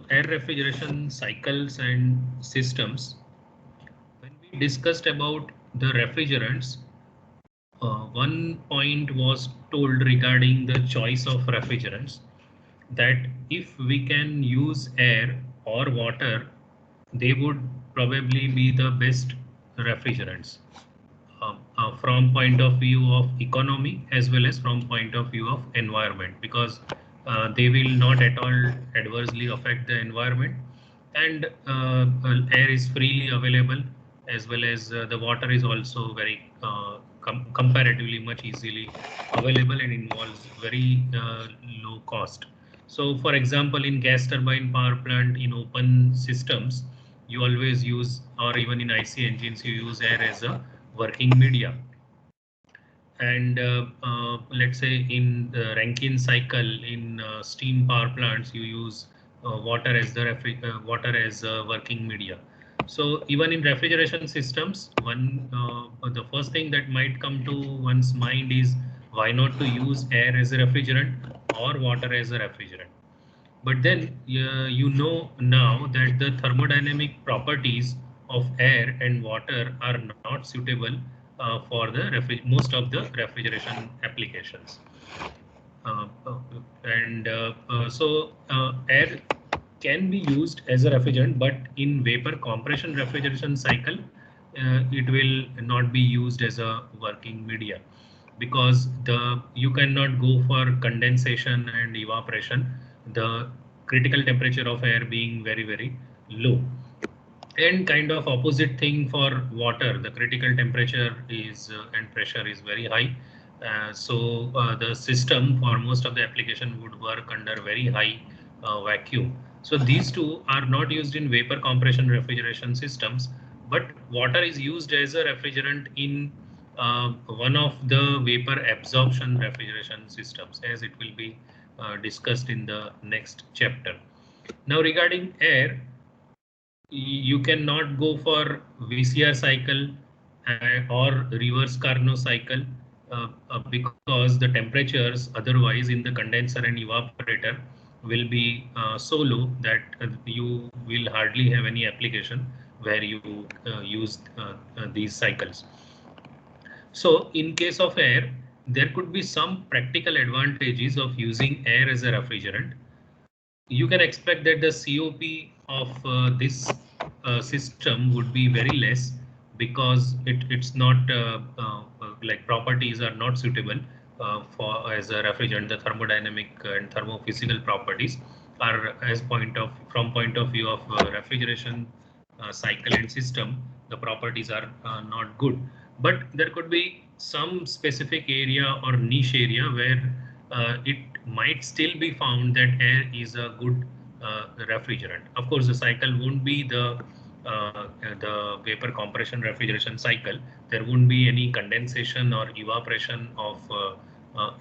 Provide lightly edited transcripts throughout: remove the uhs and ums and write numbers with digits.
air refrigeration cycles and systems. When we discussed about the refrigerants, one point was told regarding the choice of refrigerants, that if we can use air or water, they would probably be the best refrigerants from point of view of economy as well as from point of view of environment, because they will not at all adversely affect the environment, and air is freely available, as well as the water is also very comparatively much easily available and involves very low cost. So for example, in gas turbine power plant, in open systems, you always use, or even in IC engines, you use air as a working media. And let's say in the Rankine cycle, in steam power plants, you use water as the water as a working media. So even in refrigeration systems, the first thing that might come to one's mind is, why not to use air as a refrigerant or water as a refrigerant? But then you know now that the thermodynamic properties of air and water are not suitable for the most of the refrigeration applications. Air can be used as a refrigerant, but in vapor compression refrigeration cycle, it will not be used as a working media, because you cannot go for condensation and evaporation, the critical temperature of air being very low. And kind of opposite thing for water, the critical temperature is and pressure is very high. The system for most of the application would work under very high vacuum. So these two are not used in vapor compression refrigeration systems, but water is used as a refrigerant in one of the vapor absorption refrigeration systems, as it will be discussed in the next chapter. Now regarding air, you cannot go for VCR cycle or reverse Carnot cycle because the temperatures otherwise in the condenser and evaporator will be so low that you will hardly have any application where you use these cycles. So in case of air, there could be some practical advantages of using air as a refrigerant. You can expect that the COP of this system would be very less, because it's not like properties are not suitable for as a refrigerant. The thermodynamic and thermophysical properties are, as from point of view of refrigeration cycle and system, the properties are not good. But there could be some specific area or niche area where it might still be found that air is a good refrigerant. Of course, the cycle won't be the vapor compression refrigeration cycle. There won't be any condensation or evaporation of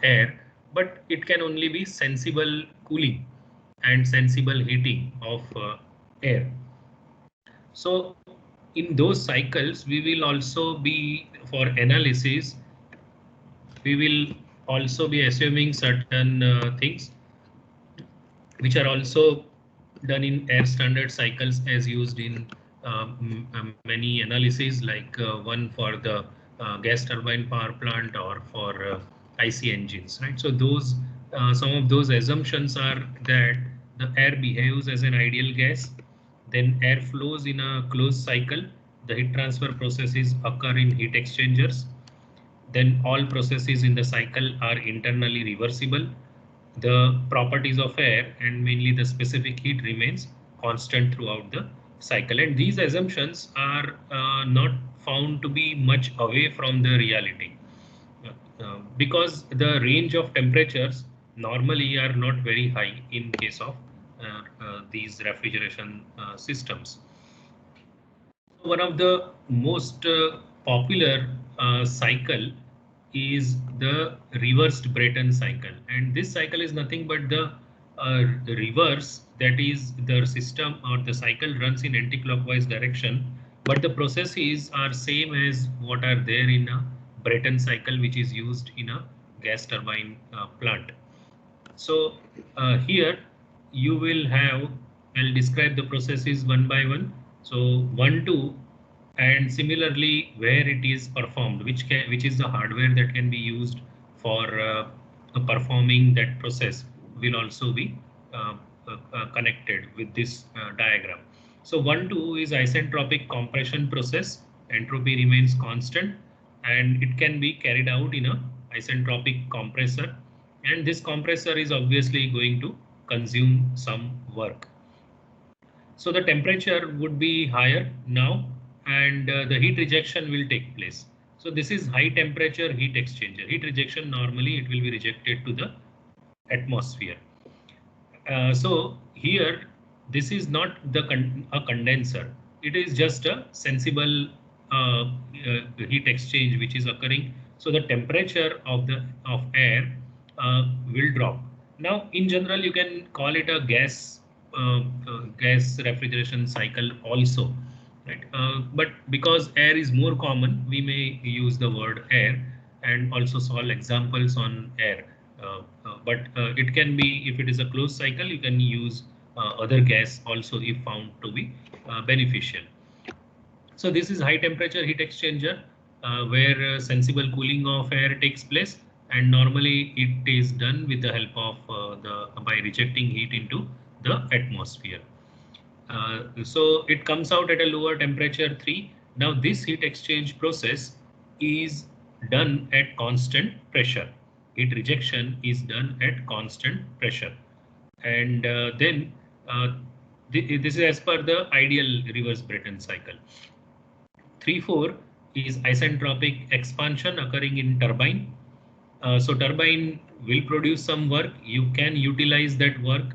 air, but it can only be sensible cooling and sensible heating of air. So in those cycles, we will also be, for analysis, we will also be assuming certain things which are also done in air standard cycles as used in many analyses, like one for the gas turbine power plant or for IC engines, right? So those some of those assumptions are that the air behaves as an ideal gas, then air flows in a closed cycle, the heat transfer processes occur in heat exchangers, then all processes in the cycle are internally reversible, the properties of air and mainly the specific heat remains constant throughout the cycle. And these assumptions are not found to be much away from the reality, because the range of temperatures normally are not very high in case of these refrigeration systems. One of the most popular cycle is the reversed Brayton cycle, and this cycle is nothing but the reverse, that is the system or the cycle runs in anti-clockwise direction, but the processes are same as what are there in a Brayton cycle, which is used in a gas turbine plant. So here you will have I'll describe the processes one by one. So 1, 2, and similarly where it is performed, which is the hardware that can be used for performing that process will also be connected with this diagram. So 1, 2 is isentropic compression process. Entropy remains constant and it can be carried out in a isentropic compressor, and this compressor is obviously going to consume some work. So the temperature would be higher now and the heat rejection will take place. So this is high temperature heat exchanger. Heat rejection, normally it will be rejected to the atmosphere. So here, this is not a condenser. It is just a sensible heat exchange which is occurring. So the temperature of air will drop. Now, in general, you can call it a gas refrigeration cycle also, right? But because air is more common, we may use the word air and also solve examples on air. But it can be, if it is a closed cycle, you can use other gas also if found to be beneficial. So this is high temperature heat exchanger where sensible cooling of air takes place, and normally it is done with the help of by rejecting heat into the atmosphere. So it comes out at a lower temperature 3. Now this heat exchange process is done at constant pressure. Heat rejection is done at constant pressure. And then this is as per the ideal reverse Brayton cycle. 3, 4 is isentropic expansion occurring in turbine. So turbine will produce some work. You can utilize that work,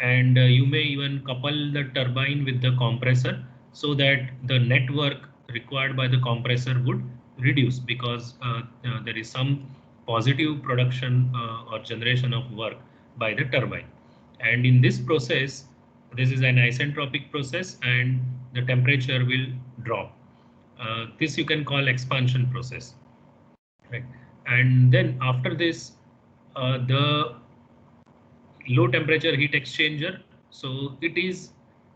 and you may even couple the turbine with the compressor so that the net work required by the compressor would reduce, because there is some positive production or generation of work by the turbine. And in this process, this is an isentropic process and the temperature will drop. This you can call expansion process, right? And then after this, the low temperature heat exchanger. So it is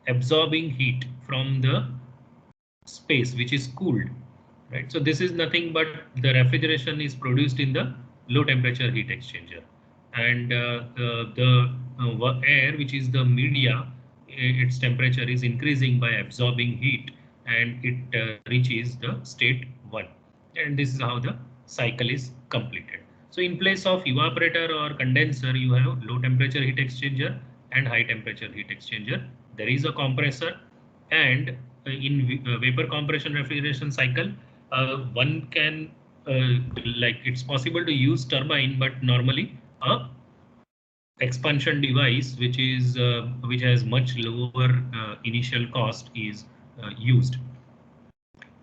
absorbing heat from the space which is cooled, right? So this is nothing but the refrigeration is produced in the low temperature heat exchanger, and the air, which is the media, its temperature is increasing by absorbing heat, and it reaches the state 1, and this is how the cycle is completed. So in place of evaporator or condenser, you have low temperature heat exchanger and high temperature heat exchanger. There is a compressor, and in vapor compression refrigeration cycle, one can like it's possible to use turbine, but normally a expansion device which has much lower initial cost is used,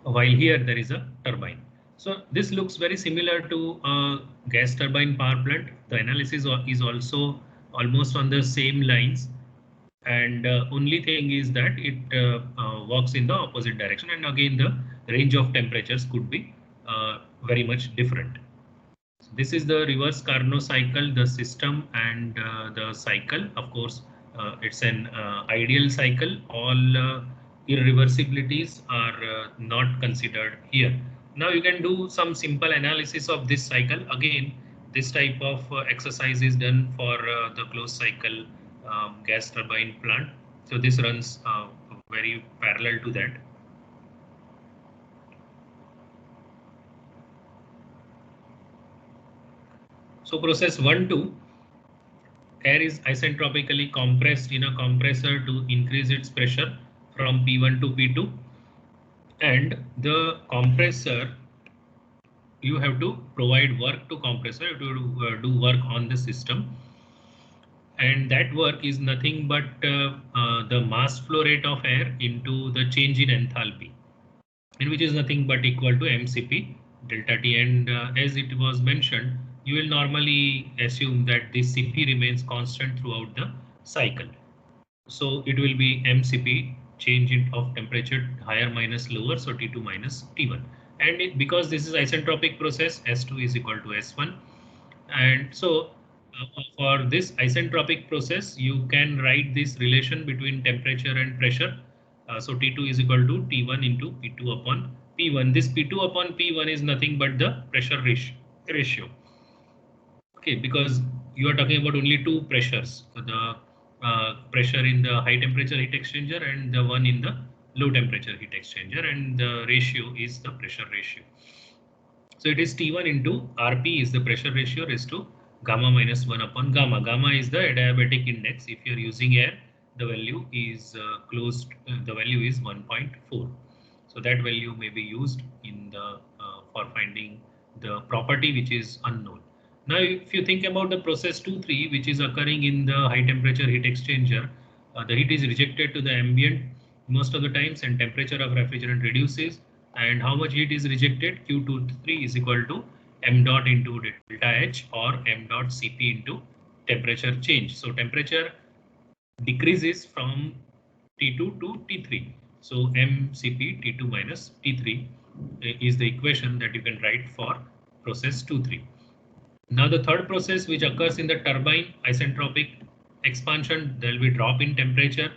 while here there is a turbine. So this looks very similar to a gas turbine power plant. The analysis is also almost on the same lines, and only thing is that it works in the opposite direction, and again the range of temperatures could be very much different. So this is the reverse Carnot cycle, the system and the cycle. Of course, it's an ideal cycle. All irreversibilities are not considered here. Now you can do some simple analysis of this cycle. Again, this type of exercise is done for the closed cycle gas turbine plant. So this runs very parallel to that. So process 1, 2, air is isentropically compressed in a compressor to increase its pressure from P1 to P2, and the compressor, you have to provide work to compressor to do work on the system, and that work is nothing but the mass flow rate of air into the change in enthalpy, and which is nothing but equal to MCP delta T. And as it was mentioned, you will normally assume that this CP remains constant throughout the cycle. So it will be MCP change of temperature higher minus lower, so T2 minus T1. And because this is isentropic process, S2 is equal to S1. And so For this isentropic process, you can write this relation between temperature and pressure. So T2 is equal to T1 into P2 upon P1. This P2 upon P1 is nothing but the pressure ratio. Okay, because you are talking about only two pressures, the pressure in the high temperature heat exchanger and the one in the low temperature heat exchanger, and the ratio is the pressure ratio. So it is T1 into Rp is the pressure ratio raised to gamma minus 1 upon gamma. Gamma is the adiabatic index. If you are using air, the value is the value is 1.4. So that value may be used in the for finding the property which is unknown. Now, if you think about the process 2-3, which is occurring in the high temperature heat exchanger, the heat is rejected to the ambient most of the times and temperature of refrigerant reduces. And how much heat is rejected? Q23 is equal to m dot into delta H or m dot Cp into temperature change. So temperature decreases from T2 to T3. So mCp T2 minus T3 is the equation that you can write for process 2-3. Now the third process which occurs in the turbine isentropic expansion, there will be drop in temperature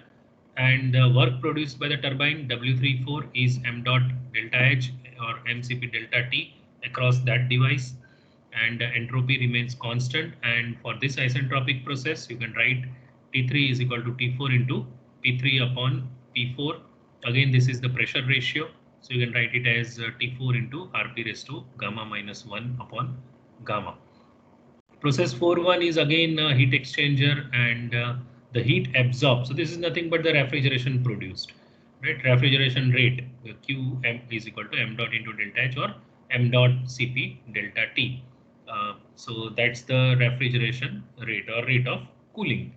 and the work produced by the turbine W34 is m dot delta H or mCp delta T across that device, and entropy remains constant. And for this isentropic process, you can write T3 is equal to T4 into P3 upon P4. Again, this is the pressure ratio. So you can write it as T4 into Rp raised to gamma minus 1 upon gamma. Process 4-1 is again a heat exchanger and the heat absorbed. So this is nothing but the refrigeration produced, right? Refrigeration rate, Qm is equal to m dot into delta H or m dot Cp delta T. So that's the refrigeration rate or rate of cooling.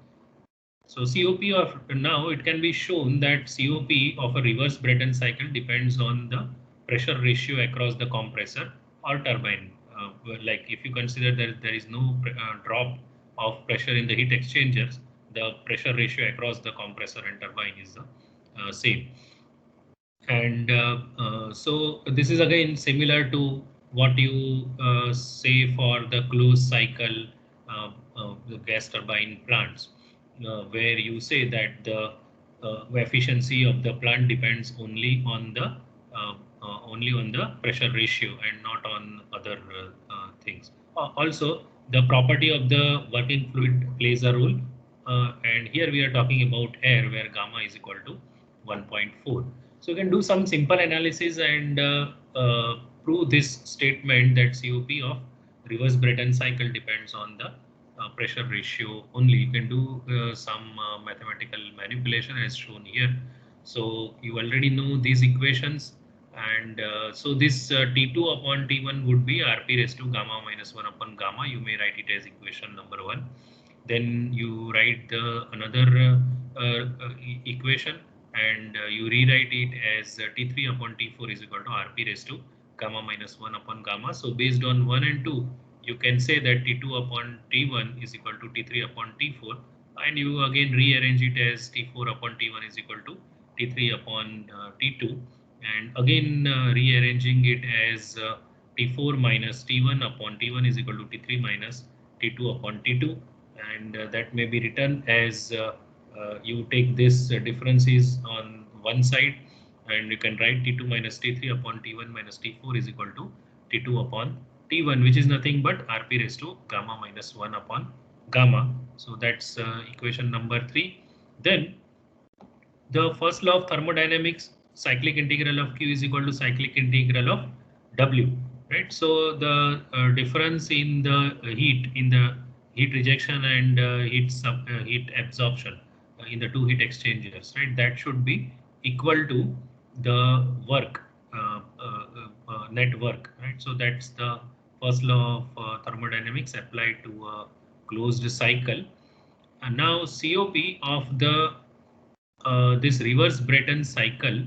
So COP of now it can be shown that COP of a reverse Brayton cycle depends on the pressure ratio across the compressor or turbine. Like if you consider that there is no drop of pressure in the heat exchangers, the pressure ratio across the compressor and turbine is the same. And so this is again similar to what you say for the closed cycle the gas turbine plants, where you say that the efficiency of the plant depends only on the pressure ratio and not on other things. Also, the property of the working fluid plays a role, and here we are talking about air, where gamma is equal to 1.4. So you can do some simple analysis and prove this statement that COP of reverse Brayton cycle depends on the pressure ratio only. You can do some mathematical manipulation as shown here. So you already know these equations, and so this T2 upon T1 would be Rp raised to gamma minus 1 upon gamma. You may write it as equation number 1. Then you write the another equation and you rewrite it as T3 upon T4 is equal to Rp raised to gamma minus 1 upon gamma. So based on 1 and 2, you can say that T2 upon T1 is equal to T3 upon T4, and you again rearrange it as T4 upon T1 is equal to T3 upon T2, and again rearranging it as T4 minus T1 upon T1 is equal to T3 minus T2 upon T2, and that may be written as you take this differences on one side and you can write T2 minus T3 upon T1 minus T4 is equal to T2 upon T1, which is nothing but Rp raised to gamma minus 1 upon gamma. So that's equation number 3. Then the first law of thermodynamics, cyclic integral of Q is equal to cyclic integral of W, right? So the difference in the heat rejection and heat absorption in the two heat exchangers, right? That should be equal to the work, net work, right? So that's the first law of thermodynamics applied to a closed cycle. And now COP of the this reverse Brayton cycle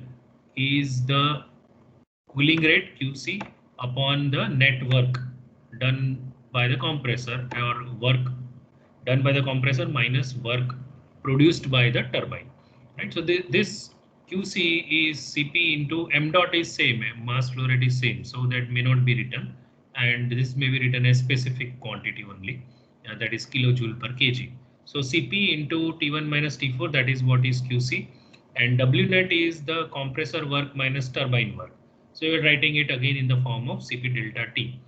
is the cooling rate QC upon the net work done by the compressor, or work done by the compressor minus work produced by the turbine, right? So this QC is Cp into m dot is same, mass flow rate is same, so that may not be written, and this may be written as specific quantity only. that is kilojoule per kg. So Cp into T1 minus T4, that is what is QC, and W net is the compressor work minus turbine work. So you're writing it again in the form of Cp delta T.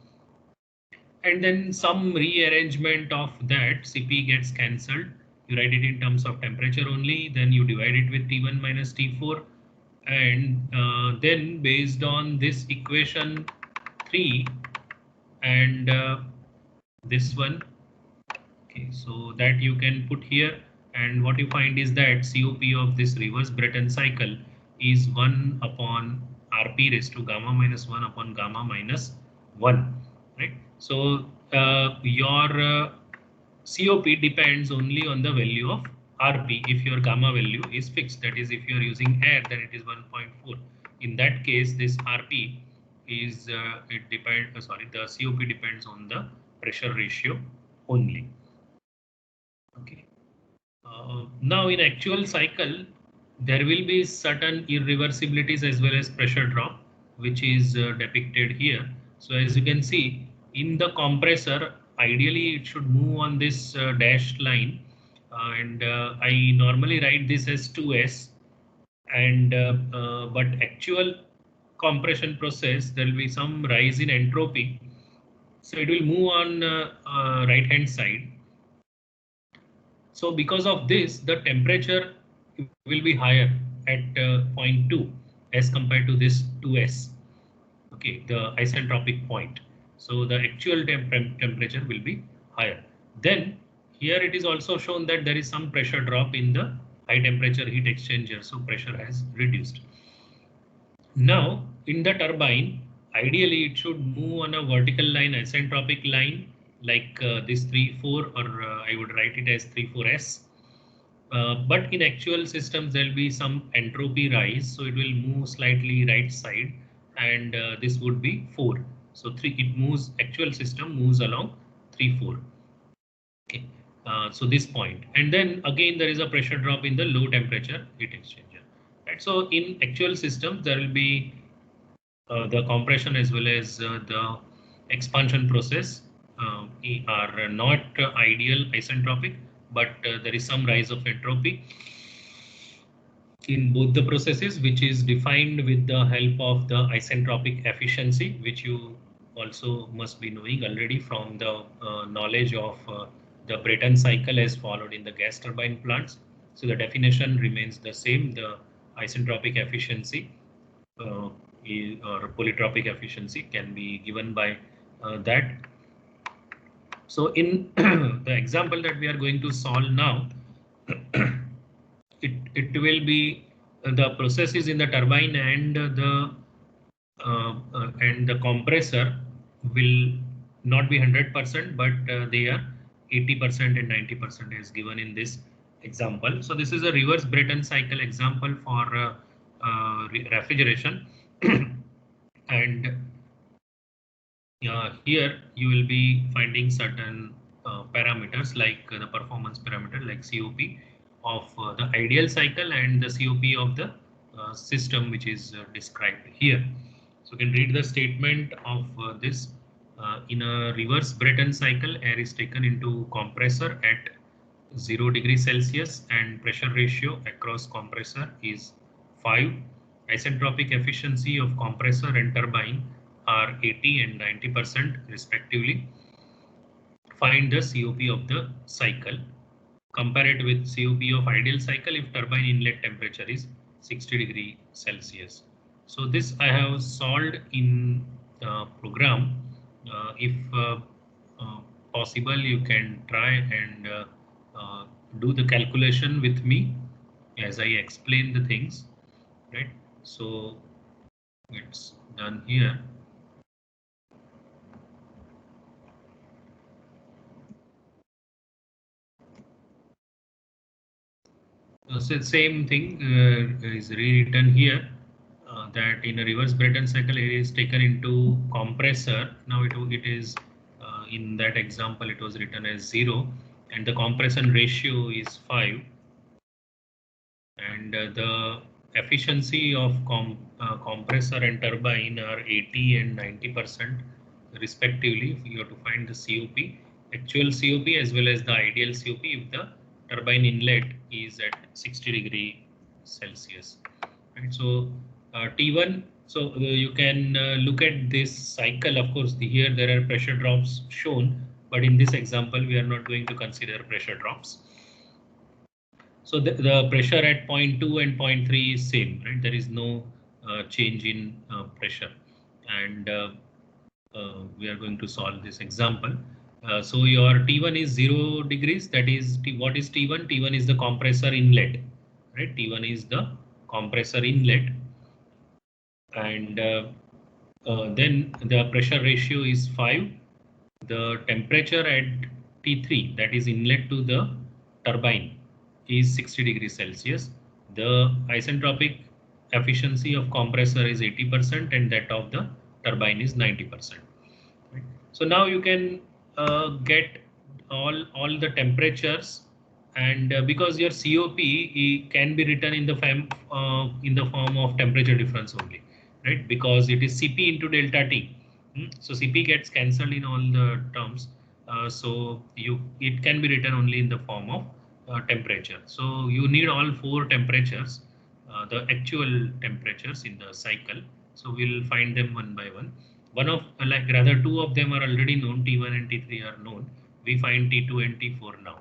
And then some rearrangement of that, Cp gets cancelled. You write it in terms of temperature only, then you divide it with T1 minus T4, and then based on this equation 3 and this one, okay, so that you can put here, and what you find is that COP of this reverse Brayton cycle is 1 upon Rp raised to gamma minus 1 upon gamma minus 1, right? So your COP depends only on the value of Rp. If your gamma value is fixed, that is, if you are using air, then it is 1.4. In that case, this Rp is it depends. Sorry, the COP depends on the pressure ratio only. Okay. Now in actual cycle, there will be certain irreversibilities as well as pressure drop, which is depicted here. So as you can see, in the compressor, ideally it should move on this dashed line, and I normally write this as 2s. And but actual compression process, there will be some rise in entropy, so it will move on right hand side. So because of this, the temperature will be higher at 0.2 as compared to this 2s. Okay, the isentropic point. So the actual temperature will be higher. Then here it is also shown that there is some pressure drop in the high temperature heat exchanger. So pressure has reduced. Now in the turbine, ideally it should move on a vertical line, isentropic line, like this 3-4, or I would write it as 3-4s. But in actual systems, there will be some entropy rise, so it will move slightly right side, and this would be 4. So 3, it moves, actual system moves along 3-4. Okay, so this point, and then again there is a pressure drop in the low temperature heat exchanger. Right. So in actual systems, there will be the compression as well as the expansion process are not ideal isentropic, but there is some rise of entropy in both the processes, which is defined with the help of the isentropic efficiency, which you also must be knowing already from the knowledge of the Brayton cycle as followed in the gas turbine plants. So the definition remains the same. The isentropic efficiency or polytropic efficiency can be given by that. So in the example that we are going to solve now, it will be the processes in the turbine and the compressor will not be 100%, but they are 80% and 90% is given in this example. So this is a reverse Brayton cycle example for refrigeration. And here you will be finding certain parameters like the performance parameter like COP of the ideal cycle and the COP of the system, which is described here. So you can read the statement of this. In a reverse Brayton cycle, air is taken into compressor at 0 degrees Celsius and pressure ratio across compressor is 5. Isentropic efficiency of compressor and turbine are 80 and 90% respectively. Find the COP of the cycle. Compare it with COP of ideal cycle if turbine inlet temperature is 60 degrees Celsius. So this I have solved in program. If possible, you can try and do the calculation with me as I explain the things, right? So it's done here. So same thing is rewritten here, that in a reverse Brayton cycle, air is taken into compressor. Now it is in that example it was written as 0, and the compression ratio is 5, and the efficiency of compressor and turbine are 80 and 90% respectively. You have to find the COP, actual COP as well as the ideal COP if the turbine inlet is at 60 degree Celsius. Right. So T1. So you can look at this cycle. Of course, here there are pressure drops shown, but in this example, we are not going to consider pressure drops. So the pressure at point 2 and point 3 is same, right? There is no change in pressure, and we are going to solve this example. So your T1 is 0 degrees. That is what is T1? T1 is the compressor inlet, right? T1 is the compressor inlet, and then the pressure ratio is 5. The temperature at T3, that is inlet to the turbine, is 60 degrees Celsius. The isentropic efficiency of compressor is 80% and that of the turbine is 90%. Right? So now you can get all the temperatures, and because your COP can be written in the form of temperature difference only, right? Because it is Cp into delta T. So Cp gets cancelled in all the terms. So it can be written only in the form of temperature. So you need all four temperatures, the actual temperatures in the cycle. So we'll find them one by one. One of like rather two of them are already known, T1 and T3 are known. We find T2 and T4 now.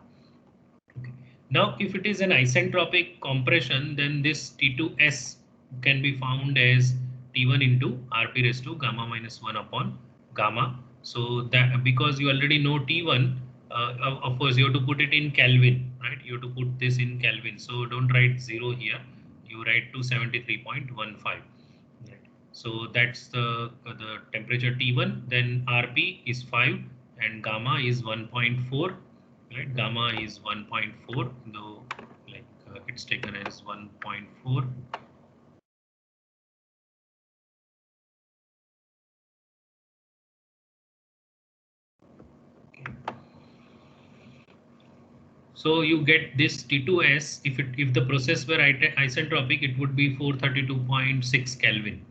Okay. Now, if it is an isentropic compression, then this T2S can be found as T1 into Rp raised to gamma minus 1 upon gamma. So that because you already know T1, of course you have to put it in Kelvin, right? You have to put this in Kelvin. So don't write 0 here. You write 273.15. Right. So that's the temperature T1. Then Rp is 5 and gamma is 1.4. Right, gamma is 1.4, though like it's taken as 1.4. Okay. So you get this T2S. If the process were isentropic, it would be 432.6 Kelvin.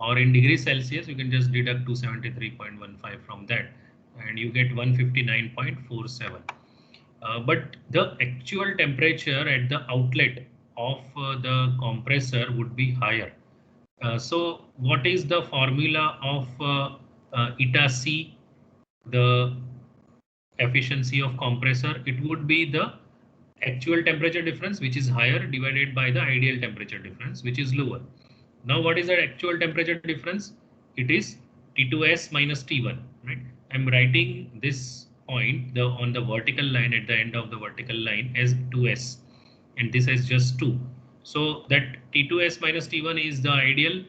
Or in degrees Celsius, you can just deduct 273.15 from that, and you get 159.47. But the actual temperature at the outlet of the compressor would be higher. So what is the formula of eta C, the efficiency of compressor? It would be the actual temperature difference, which is higher, divided by the ideal temperature difference, which is lower. Now, what is the actual temperature difference? It is T2S minus T1, right? I'm writing this point on the vertical line at the end of the vertical line as 2S, and this is just 2. So that T2S minus T1 is the ideal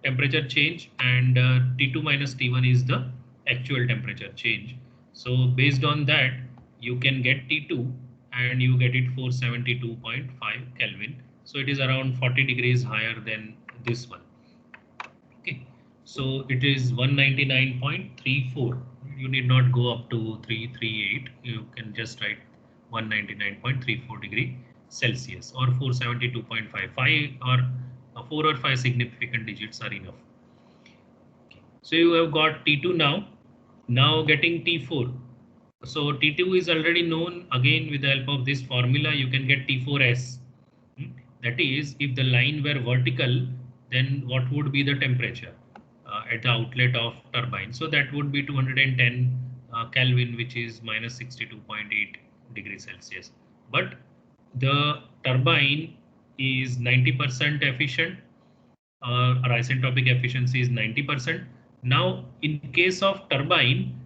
temperature change, and T2 minus T1 is the actual temperature change. So based on that, you can get T2 and you get it 472.5 Kelvin. So it is around 40 degrees higher than this one. Okay, so it is 199.34. You need not go up to 338. You can just write 199.34 degree Celsius or 472.55, or 4 or 5 significant digits are enough. So you have got T2 now. Now getting T4. So T2 is already known. Again, with the help of this formula, you can get T4S. That is, if the line were vertical, then what would be the temperature at the outlet of turbine? So that would be 210 Kelvin, which is minus 62.8 degrees Celsius. But the turbine is 90% efficient. Our isentropic efficiency is 90%. Now, in case of turbine,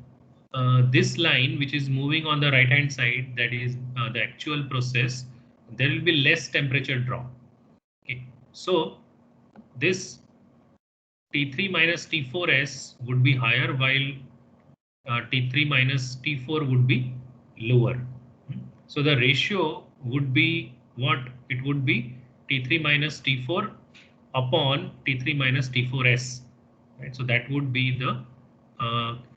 this line which is moving on the right hand side, that is the actual process, there will be less temperature drop. Okay, so this T3 minus T4S would be higher, while T3 minus T4 would be lower. So the ratio would be what? It would be T3 minus T4 upon T3 minus T4S. Right? So that would be the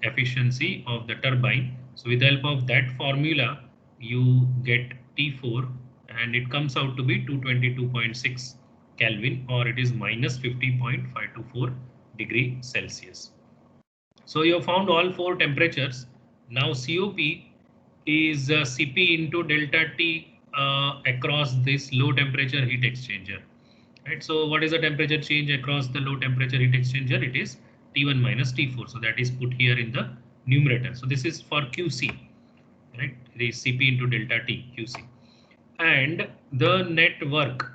efficiency of the turbine. So with the help of that formula, you get T4 and it comes out to be 222.6 Kelvin, or it is minus 50.524 degree Celsius. So you have found all four temperatures. Now COP is Cp into delta T across this low temperature heat exchanger. Right. So what is the temperature change across the low temperature heat exchanger? It is T1 minus T4. So that is put here in the numerator. So this is for QC, right? It is Cp into delta T QC. And the net work.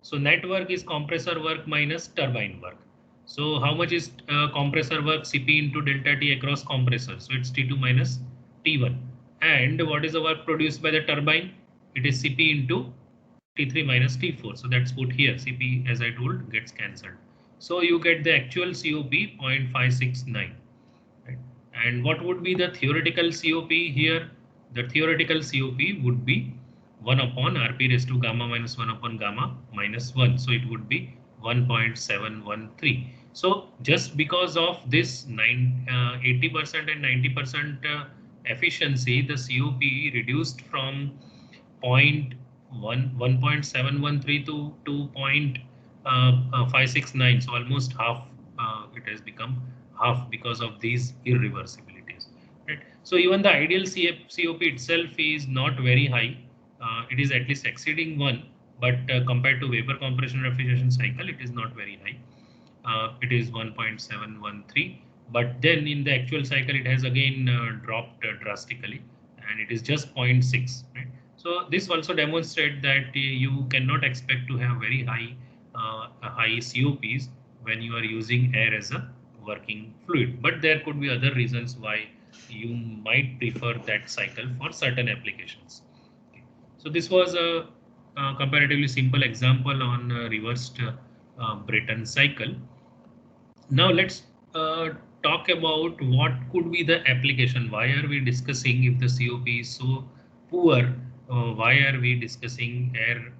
So net work is compressor work minus turbine work. So how much is compressor work? Cp into delta T across compressor. So it's T2 minus T1. And what is the work produced by the turbine? It is Cp into T3 minus T4. So that's put here. Cp, as I told, gets cancelled. So you get the actual COP 0.569. Right? And what would be the theoretical COP here? The theoretical COP would be 1 upon Rp raised to gamma minus 1 upon gamma minus 1. So it would be 1.713. So just because of this 80% and 90% efficiency, the COP reduced from 1.713 to 2.569. So almost half. It has become half because of these irreversibilities. Right. So even the ideal COP itself is not very high. It is at least exceeding 1, but compared to vapor compression refrigeration cycle, it is not very high. It is 1.713, but then in the actual cycle, it has again dropped drastically, and it is just 0.6. Right? So this also demonstrates that you cannot expect to have very high COPs when you are using air as a working fluid. But there could be other reasons why you might prefer that cycle for certain applications. Okay. So this was a comparatively simple example on reversed Brayton cycle. Now let's talk about what could be the application. Why are we discussing if the COP is so poor? Why are we discussing air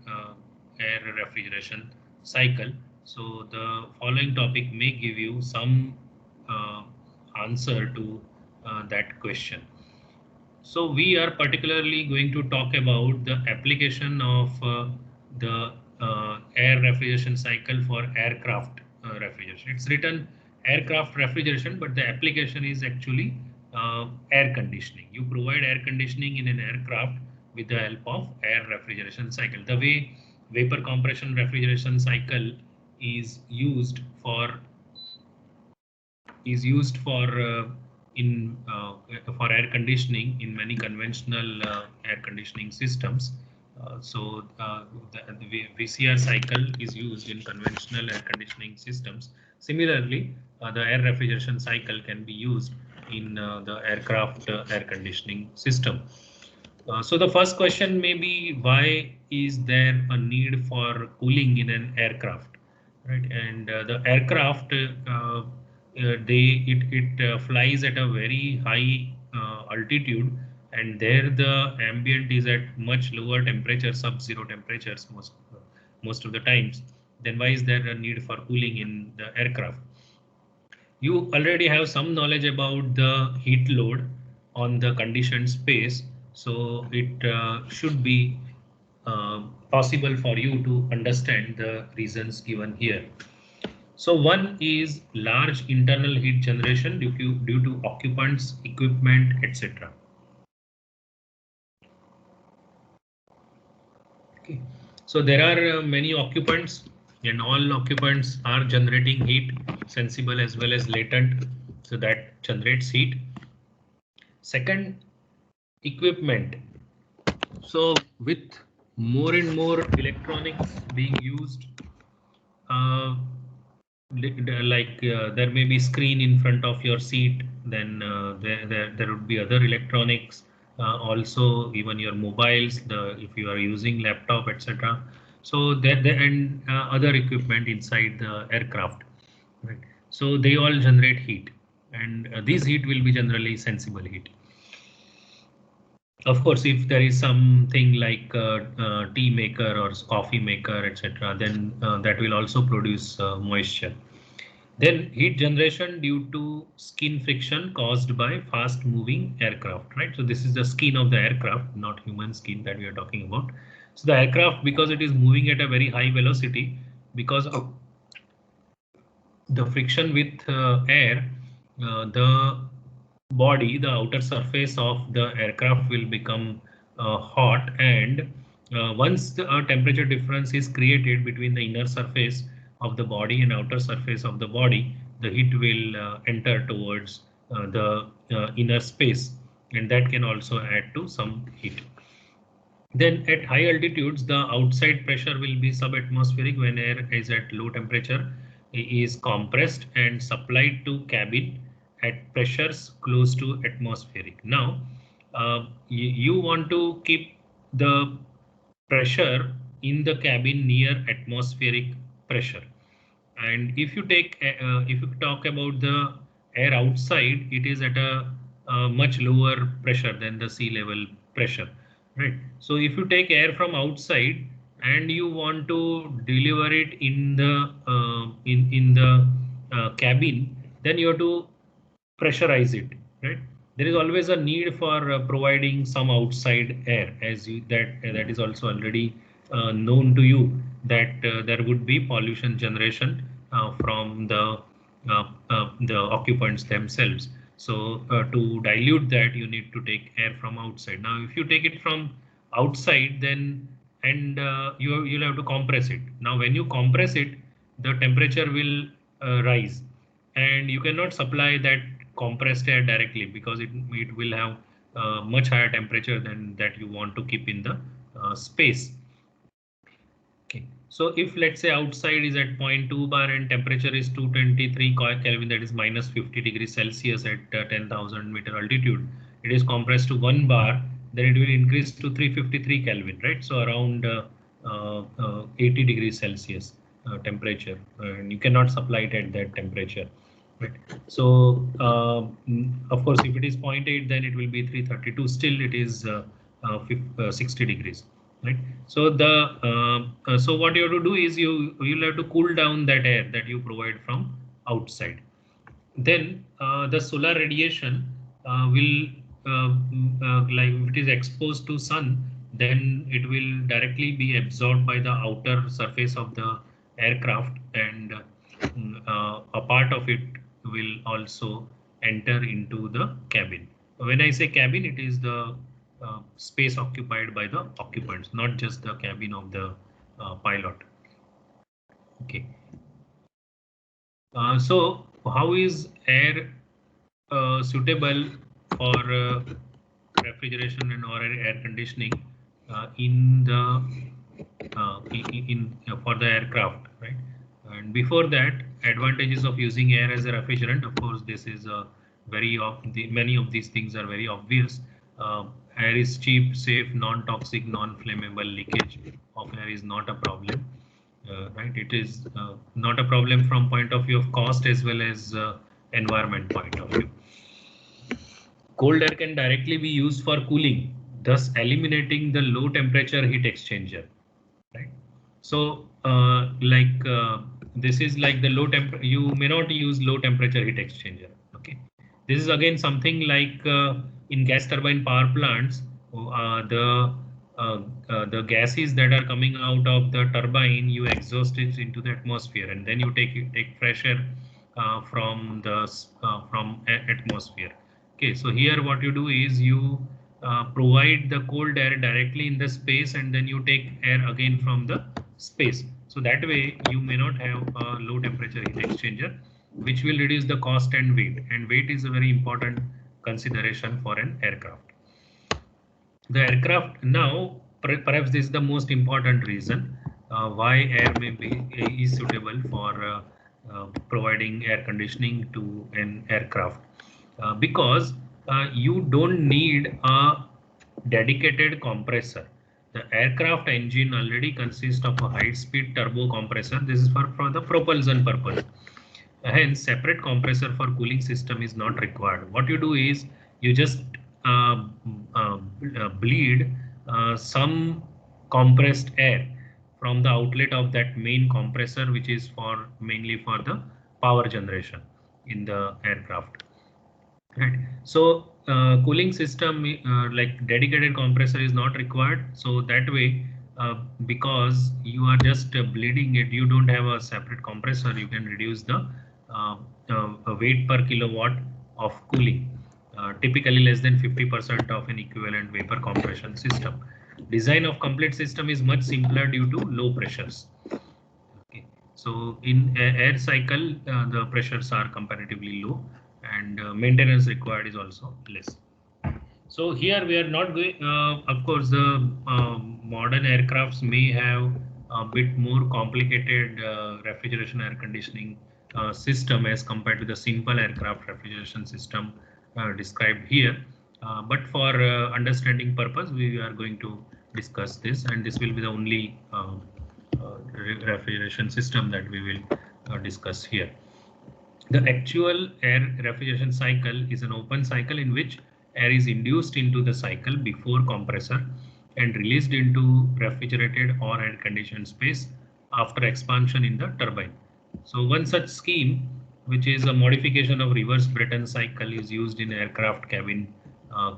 refrigeration cycle? So the following topic may give you some answer to that question. So we are particularly going to talk about the application of the air refrigeration cycle for aircraft refrigeration. It's written aircraft refrigeration, but the application is actually air conditioning. You provide air conditioning in an aircraft with the help of air refrigeration cycle. The way vapor compression refrigeration cycle is used for for air conditioning in many conventional air conditioning systems. The VCR cycle is used in conventional air conditioning systems. Similarly, the air refrigeration cycle can be used in the aircraft air conditioning system. So the first question may be, why is there a need for cooling in an aircraft, right? And the aircraft it flies at a very high altitude, and there the ambient is at much lower temperature, sub-zero temperatures most of the times. Then why is there a need for cooling in the aircraft? You already have some knowledge about the heat load on the conditioned space, so it should be possible for you to understand the reasons given here. So one is large internal heat generation due to occupants, equipment, etc. Okay. So there are many occupants, and all occupants are generating heat, sensible as well as latent, so that generates heat. Second, equipment. So with more and more electronics being used, there may be screen in front of your seat, then there would be other electronics, also even your mobiles, if you are using laptop, etc. So and other equipment inside the aircraft, right? So they all generate heat, and this heat will be generally sensible heat. Of course, if there is something like tea maker or coffee maker, etc., then that will also produce moisture. Then heat generation due to skin friction caused by fast moving aircraft, right? So this is the skin of the aircraft, not human skin that we are talking about. So the aircraft, because it is moving at a very high velocity, because of the friction with air, the body, the outer surface of the aircraft will become hot, and once the temperature difference is created between the inner surface of the body and outer surface of the body, the heat will enter towards the inner space, and that can also add to some heat. Then at high altitudes, the outside pressure will be subatmospheric when air is at low temperature, is compressed and supplied to cabin at pressures close to atmospheric. Now, you want to keep the pressure in the cabin near atmospheric pressure. And if you talk about the air outside, it is at a much lower pressure than the sea level pressure, right? So if you take air from outside and you want to deliver it in the cabin, then you have to pressurize it, right? There is always a need for providing some outside air, as you that is also already known to you, that there would be pollution generation from the occupants themselves. So to dilute that, you need to take air from outside. Now, if you take it from outside, then and you'll have to compress it. Now, when you compress it, the temperature will rise, and you cannot supply that compressed air directly, because it will have much higher temperature than that you want to keep in the space. Okay, so if let's say outside is at 0.2 bar and temperature is 223 Kelvin, that is minus 50 degrees Celsius at 10,000 meter altitude, it is compressed to 1 bar, then it will increase to 353 Kelvin, right? So around 80 degrees Celsius temperature, and you cannot supply it at that temperature. Right. So, of course, if it is 0.8, then it will be 332. Still, it is 60 degrees. Right. So so what you have to do is you'll have to cool down that air that you provide from outside. Then the solar radiation will like if it is exposed to sun, then it will directly be absorbed by the outer surface of the aircraft, and a part of it will also enter into the cabin. When I say cabin, it is the space occupied by the occupants, not just the cabin of the pilot. Okay. So how is air suitable for refrigeration and or air conditioning in the for the aircraft, right? And before that, advantages of using air as a refrigerant. Of course, this is many of these things are very obvious. Air is cheap, safe, non-toxic, non-flammable. Leakage of air is not a problem. Right, it is not a problem from point of view of cost as well as environment point of view. Cold air can directly be used for cooling, thus eliminating the low temperature heat exchanger. Right. So this is like the low temp. You may not use low temperature heat exchanger. Okay. This is again something like in gas turbine power plants, the gases that are coming out of the turbine, you exhaust it into the atmosphere, and then you take fresh air from the atmosphere. Okay, so here what you do is you provide the cold air directly in the space, and then you take air again from the space. So that way you may not have a low temperature heat exchanger, which will reduce the cost and weight. And weight is a very important consideration for an aircraft. The aircraft now, perhaps this is the most important reason why air is suitable for providing air conditioning to an aircraft, because you don't need a dedicated compressor. The aircraft engine already consists of a high-speed turbo compressor. This is for the propulsion purpose. Hence, separate compressor for cooling system is not required. What you do is you just bleed some compressed air from the outlet of that main compressor, which is mainly for the power generation in the aircraft. Right. So cooling system like dedicated compressor is not required. So that way, because you are just bleeding it, you don't have a separate compressor. You can reduce the weight per kilowatt of cooling. typically less than 50% of an equivalent vapor compression system. Design of complete system is much simpler due to low pressures. Okay. So in air cycle, the pressures are comparatively low, and maintenance required is also less. So here we are not going, of course, the modern aircrafts may have a bit more complicated refrigeration air conditioning system as compared to the simple aircraft refrigeration system described here. But for understanding purpose, we are going to discuss this, and this will be the only refrigeration system that we will discuss here. The actual air refrigeration cycle is an open cycle in which air is induced into the cycle before compressor and released into refrigerated or air conditioned space after expansion in the turbine. So one such scheme, which is a modification of reverse Brayton cycle, is used in aircraft cabin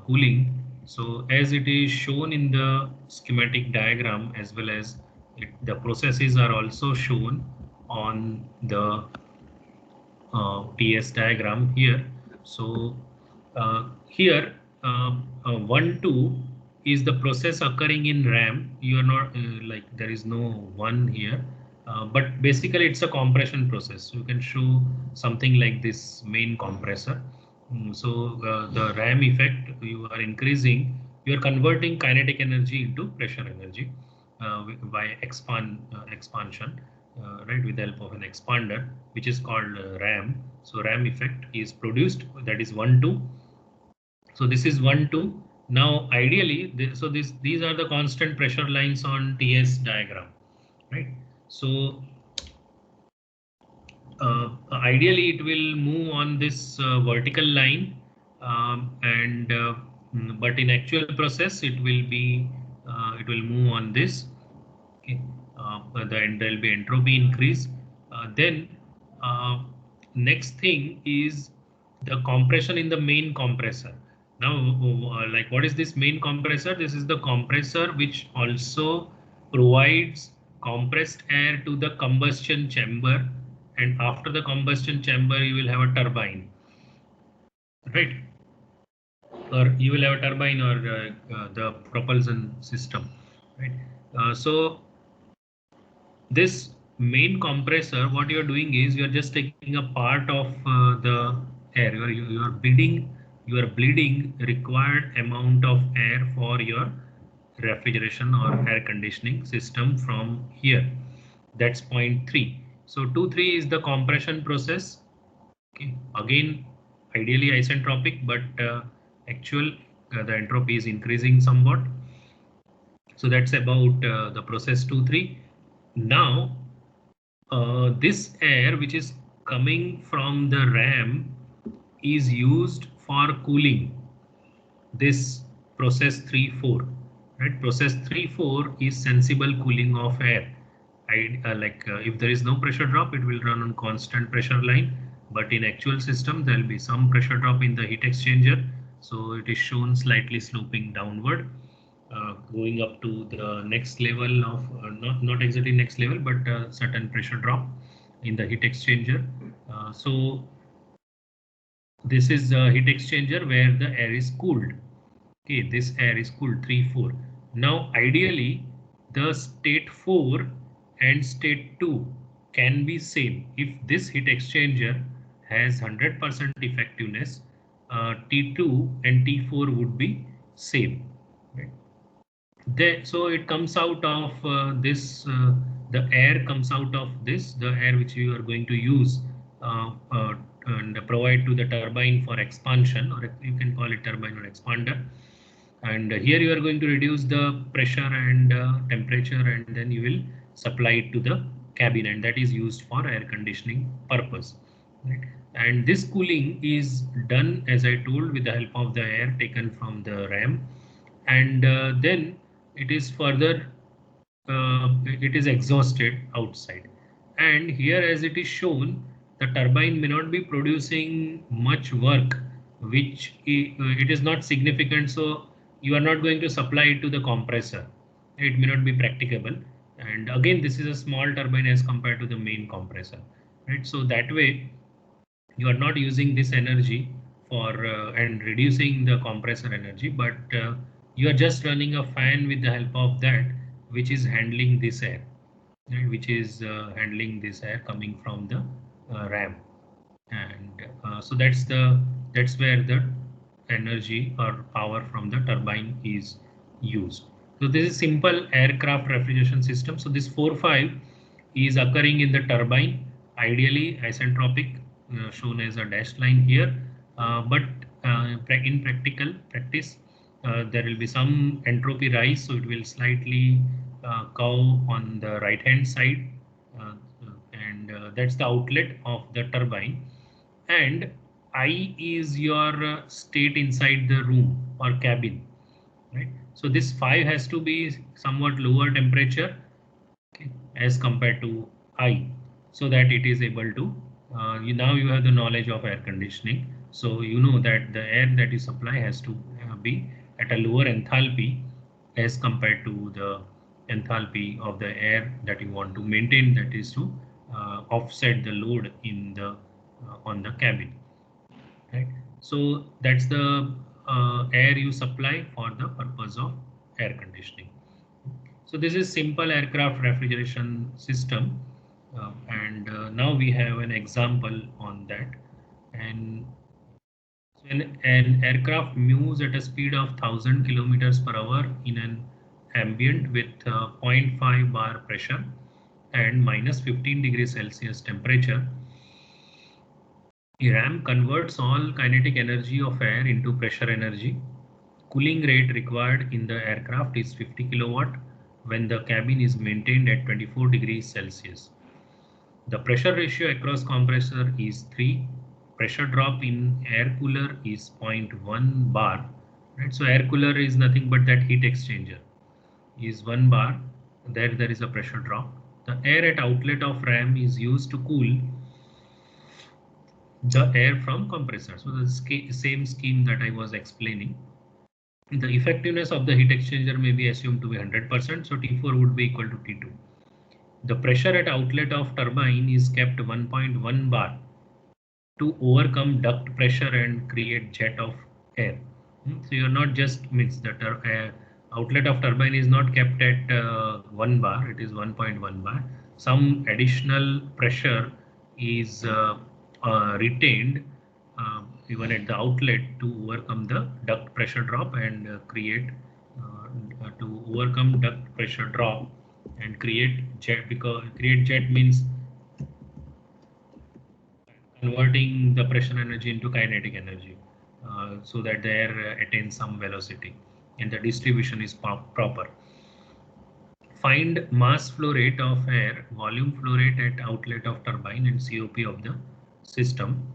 cooling. So as it is shown in the schematic diagram, as well as the processes are also shown on the TS diagram here. So here 1, 2 is the process occurring in RAM. You are not like there is no 1 here, but basically it's a compression process. You can show something like this main compressor. So the RAM effect, you are increasing, you are converting kinetic energy into pressure energy by expansion. Right, with the help of an expander, which is called RAM. So RAM effect is produced, that is 1, 2. So this is 1, 2. Now ideally, these are the constant pressure lines on TS diagram, right? So ideally it will move on this vertical line, but in actual process it will move on this. Okay, then there will be entropy increase. Then next thing is the compression in the main compressor. Now, like what is this main compressor? This is the compressor which also provides compressed air to the combustion chamber, and after the combustion chamber you will have a turbine, right? Or you will have a turbine or the propulsion system, right? So this main compressor, what you are doing is you are just taking a part of the air. You are bleeding required amount of air for your refrigeration or air conditioning system from here. That's point 3. So 2, 3 is the compression process. Okay, again, ideally isentropic, but actual the entropy is increasing somewhat. So that's about the process 2, 3. Now, this air which is coming from the RAM is used for cooling this process 3, 4. Right? Process 3, 4 is sensible cooling of air. If there is no pressure drop, it will run on constant pressure line. But in actual system, there will be some pressure drop in the heat exchanger. So it is shown slightly sloping downward. Going up to the next level of not exactly next level, but certain pressure drop in the heat exchanger. So this is a heat exchanger where the air is cooled. Okay, this air is cooled 3, 4. Now ideally the state 4 and state 2 can be same. If this heat exchanger has 100% effectiveness, T2 and T4 would be same. Right? So it comes out of the air comes out of this, the air which you are going to use and provide to the turbine for expansion, or you can call it turbine or expander. And here you are going to reduce the pressure and temperature, and then you will supply it to the cabin, and that is used for air conditioning purpose. Right? And this cooling is done, as I told, with the help of the air taken from the RAM, and then it is further it is exhausted outside. And here, as it is shown, the turbine may not be producing much work, which it is not significant, so you are not going to supply it to the compressor. It may not be practicable. And again, this is a small turbine as compared to the main compressor, right? So that way you are not using this energy for and reducing the compressor energy, but you are just running a fan with the help of that, which is handling this air, right? Which is handling this air coming from the RAM, and so that's where the energy or power from the turbine is used. So this is simple aircraft refrigeration system. So this 4-5 is occurring in the turbine, ideally isentropic, shown as a dashed line here. But in practical practice, there will be some entropy rise, so it will slightly curve on the right hand side, uh, and that's the outlet of the turbine. And I is your state inside the room or cabin, right? So this 5 has to be somewhat lower temperature, okay, as compared to I, so that it is able to, now you have the knowledge of air conditioning. So you know that the air that you supply has to be at a lower enthalpy as compared to the enthalpy of the air that you want to maintain, that is to offset the load in the on the cabin, right? So that's the air you supply for the purpose of air conditioning. So this is simple aircraft refrigeration system, and now we have an example on that. And when an aircraft moves at a speed of 1000 kilometers per hour in an ambient with 0.5 bar pressure and minus 15 degrees Celsius temperature, RAM converts all kinetic energy of air into pressure energy. Cooling rate required in the aircraft is 50 kilowatt when the cabin is maintained at 24 degrees Celsius. The pressure ratio across compressor is 3. Pressure drop in air cooler is 0.1 bar. Right? So air cooler is nothing but that heat exchanger is 1 bar. There is a pressure drop. The air at outlet of RAM is used to cool the air from compressor. So the same scheme that I was explaining. The effectiveness of the heat exchanger may be assumed to be 100%, so T4 would be equal to T2. The pressure at outlet of turbine is kept 1.1 bar to overcome duct pressure and create jet of air. So you're not just means the outlet of turbine is not kept at 1 bar, it is 1.1 bar. Some additional pressure is retained even at the outlet to overcome the duct pressure drop and to overcome duct pressure drop and create jet, because create jet means converting the pressure energy into kinetic energy, so that the air attains some velocity and the distribution is proper. Find mass flow rate of air, volume flow rate at outlet of turbine and COP of the system.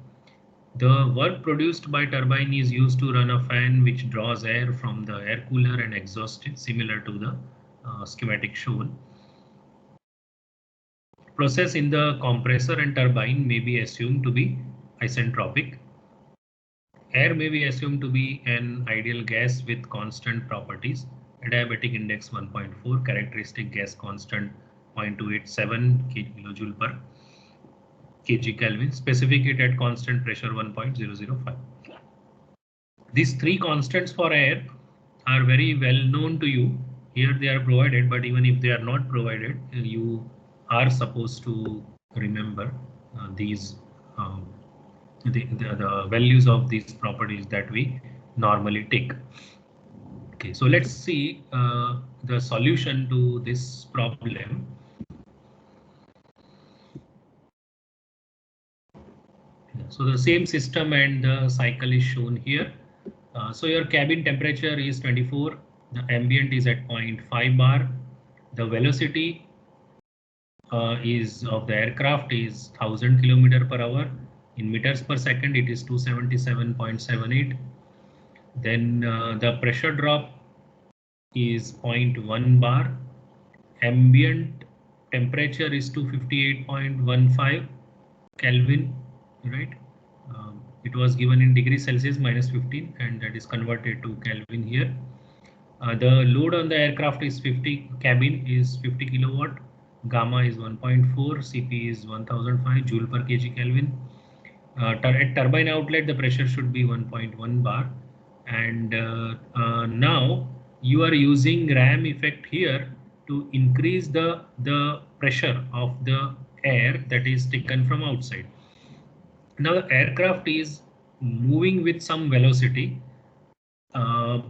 The work produced by turbine is used to run a fan which draws air from the air cooler and exhaust it, similar to the schematic shown. Process in the compressor and turbine may be assumed to be isentropic. Air may be assumed to be an ideal gas with constant properties. Adiabatic index 1.4, characteristic gas constant 0.287 kilojoule per kg Kelvin, specific heat at constant pressure 1.005. These three constants for air are very well known to you. Here they are provided, but even if they are not provided, you are supposed to remember these the values of these properties that we normally take. Okay, so let's see the solution to this problem. So the same system and the cycle is shown here. So your cabin temperature is 24, the ambient is at 0.5 bar, the velocity is of the aircraft is 1000 km per hour. In meters per second, it is 277.78. Then the pressure drop is 0.1 bar. Ambient temperature is 258.15 Kelvin, right? It was given in degrees Celsius minus 15, and that is converted to Kelvin here. The load on the aircraft is 50, cabin is 50 kilowatt, gamma is 1.4, CP is 1005 joule per kg Kelvin. At turbine outlet, the pressure should be 1.1 bar. And now you are using ram effect here to increase the pressure of the air that is taken from outside. Now the aircraft is moving with some velocity, uh,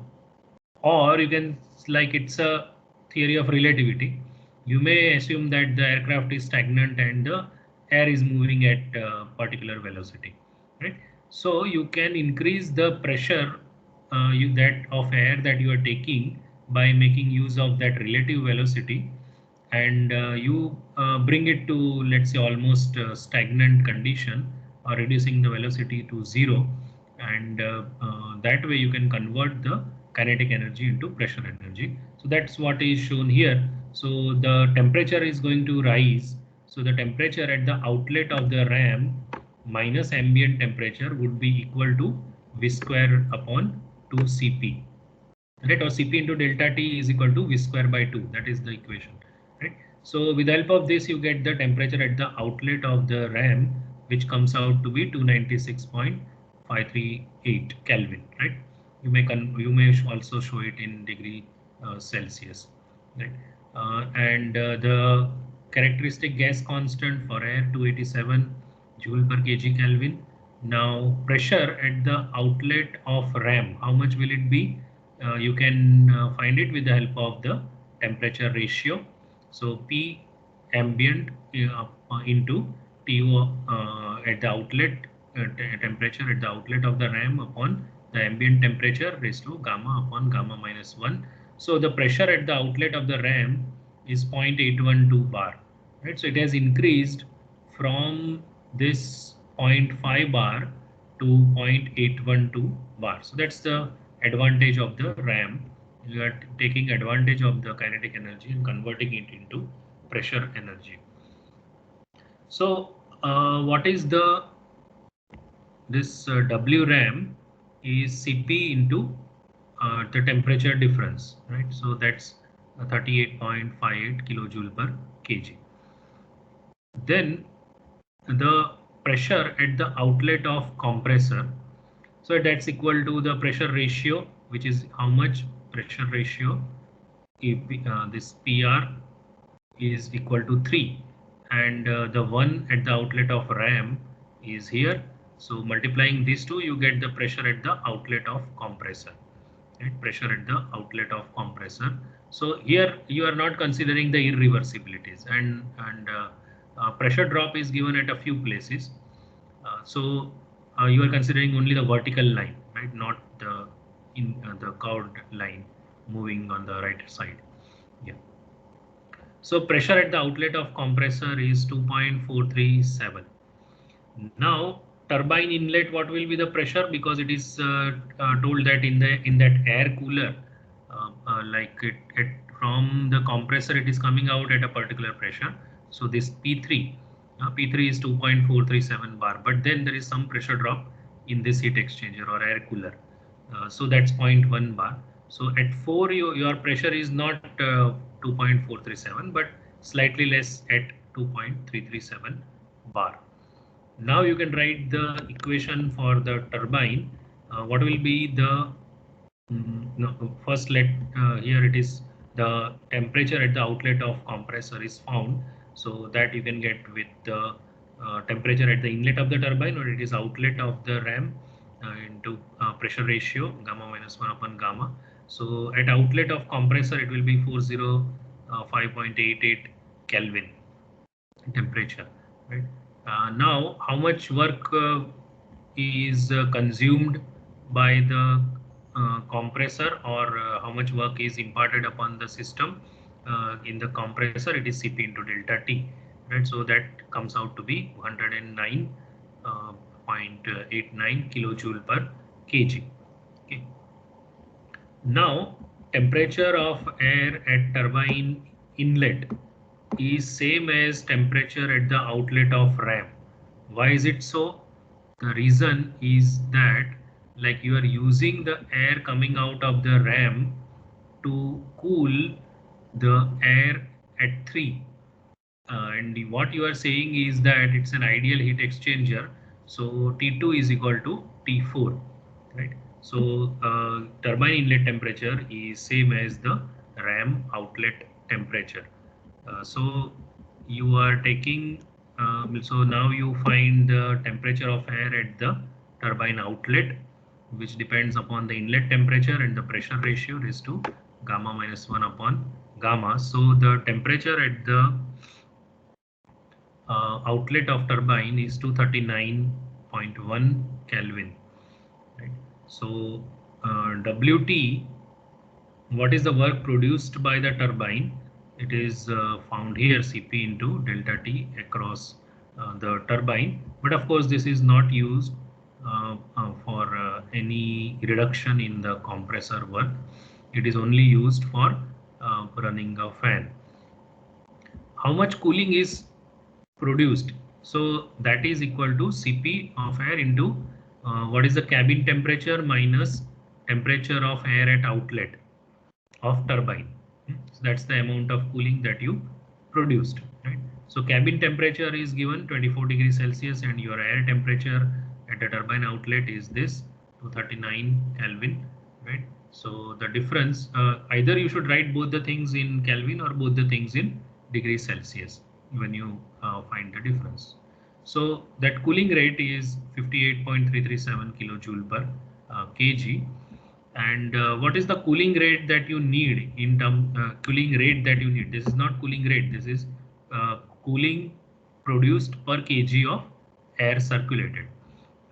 or you can, like, it's a theory of relativity. You may assume that the aircraft is stagnant and the air is moving at a particular velocity, right? So you can increase the pressure that of air that you are taking by making use of that relative velocity, and you bring it to, let's say, almost stagnant condition, or reducing the velocity to zero, and that way you can convert the kinetic energy into pressure energy. So that's what is shown here. So the temperature is going to rise. So the temperature at the outlet of the ram minus ambient temperature would be equal to V square upon 2 Cp, right? Or Cp into delta T is equal to V square by 2. That is the equation, right? So with the help of this, you get the temperature at the outlet of the ram, which comes out to be 296.538 Kelvin, right? You may also show it in degree Celsius, right? And the characteristic gas constant for air 287 joule per kg Kelvin. Now pressure at the outlet of ram, how much will it be? You can find it with the help of the temperature ratio. So P ambient into TO at the outlet temperature at the outlet of the RAM upon the ambient temperature raised to gamma upon gamma minus 1. So the pressure at the outlet of the RAM is 0.812 bar, right? So it has increased from this 0.5 bar to 0.812 bar. So that's the advantage of the RAM. You are taking advantage of the kinetic energy and converting it into pressure energy. So what is this WRAM is Cp into the temperature difference, right? So that's 38.58 kilojoule per kg. Then the pressure at the outlet of compressor, so that's equal to the pressure ratio, which is how much pressure ratio, this PR is equal to 3, and the one at the outlet of RAM is here. So multiplying these two, you get the pressure at the outlet of compressor, right? Pressure at the outlet of compressor. So here you are not considering the irreversibilities, and pressure drop is given at a few places. So you are considering only the vertical line, right? Not the curved line moving on the right side. Yeah. So pressure at the outlet of compressor is 2.437. Now turbine inlet, what will be the pressure? Because it is told that in that air cooler, like it from the compressor, it is coming out at a particular pressure. So this P3, P3 is 2.437 bar. But then there is some pressure drop in this heat exchanger or air cooler. So that's 0.1 bar. So at 4, your pressure is not 2.437, but slightly less at 2.337 bar. Now you can write the equation for the turbine. What will be the no, first let here it is the temperature at the outlet of compressor is found, so that you can get with the temperature at the inlet of the turbine, or it is outlet of the RAM into pressure ratio gamma minus 1 upon gamma. So at outlet of compressor it will be 405.88 Kelvin temperature, right? Now how much work is consumed by the compressor, or how much work is imparted upon the system in the compressor? It is Cp into delta T, right? So that comes out to be 109.89 kilojoule per kg. Okay. Now temperature of air at turbine inlet is same as temperature at the outlet of RAM. Why is it so? The reason is that, like, you are using the air coming out of the RAM to cool the air at 3. And what you are saying is that it's an ideal heat exchanger. So T2 is equal to T4, right? So turbine inlet temperature is same as the ram outlet temperature. So you are taking, so now you find the temperature of air at the turbine outlet, which depends upon the inlet temperature and the pressure ratio is to gamma minus 1 upon gamma. So the temperature at the outlet of turbine is 239.1 Kelvin. Right? So WT, what is the work produced by the turbine? It is found here Cp into delta T across the turbine. But of course, this is not used for any reduction in the compressor work. It is only used for running a fan. How much cooling is produced? So that is equal to Cp of air into what is the cabin temperature minus temperature of air at outlet of turbine. So that's the amount of cooling that you produced, right? So cabin temperature is given 24 degrees Celsius and your air temperature at the turbine outlet is this 239 Kelvin, right? So the difference, either you should write both the things in Kelvin or both the things in degrees Celsius when you find the difference. So that cooling rate is 58.337 kilojoule per kg. And what is the cooling rate that you need in term cooling rate that you need? This is not cooling rate. This is cooling produced per kg of air circulated.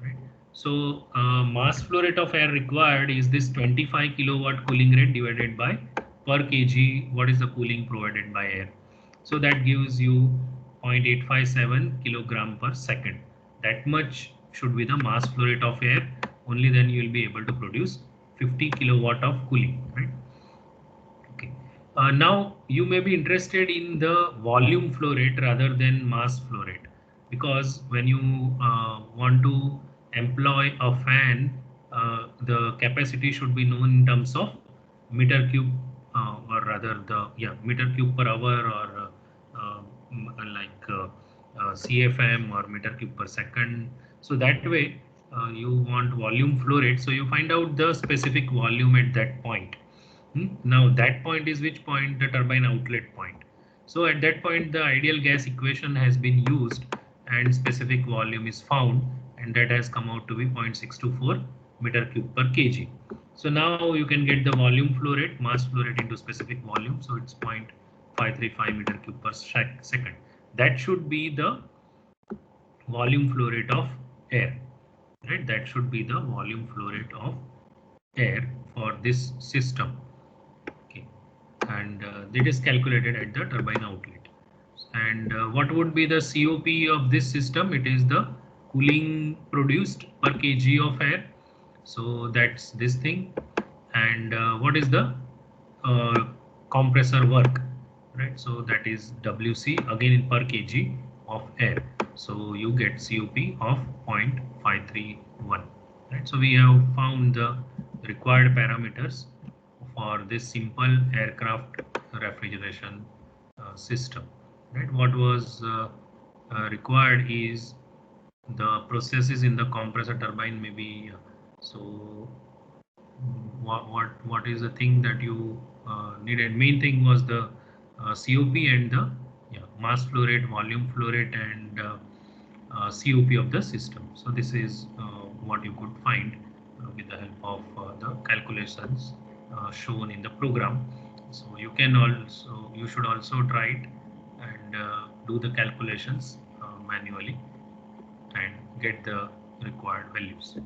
Right. So mass flow rate of air required is this 25 kilowatt cooling rate divided by per kg. What is the cooling provided by air? So that gives you 0.857 kilogram per second. That much should be the mass flow rate of air. Only then you will be able to produce 50 kilowatt of cooling, right? Okay. Now you may be interested in the volume flow rate rather than mass flow rate, because when you want to employ a fan, the capacity should be known in terms of meter cube, or rather the meter cube per hour, or like CFM or meter cube per second. So that way you want volume flow rate. So you find out the specific volume at that point. Now that point is which point? The turbine outlet point. So at that point, the ideal gas equation has been used and specific volume is found, and that has come out to be 0.624 meter cube per kg. So now you can get the volume flow rate, mass flow rate into specific volume. So it's 0.535 meter cube per second. That should be the volume flow rate of air, right? That should be the volume flow rate of air for this system. Okay, and it is calculated at the turbine outlet. And what would be the COP of this system? It is the cooling produced per kg of air. So that's this thing. And what is the compressor work, right? So that is WC again in per kg of air. So you get COP of 0.531, right? So we have found the required parameters for this simple aircraft refrigeration system, right? What was required is the processes in the compressor turbine, maybe. So what is the thing that you needed? Main thing was the COP and the mass flow rate, volume flow rate, and COP of the system. So this is what you could find with the help of the calculations shown in the program. So you can also, you should also try it and do the calculations manually and get the required values.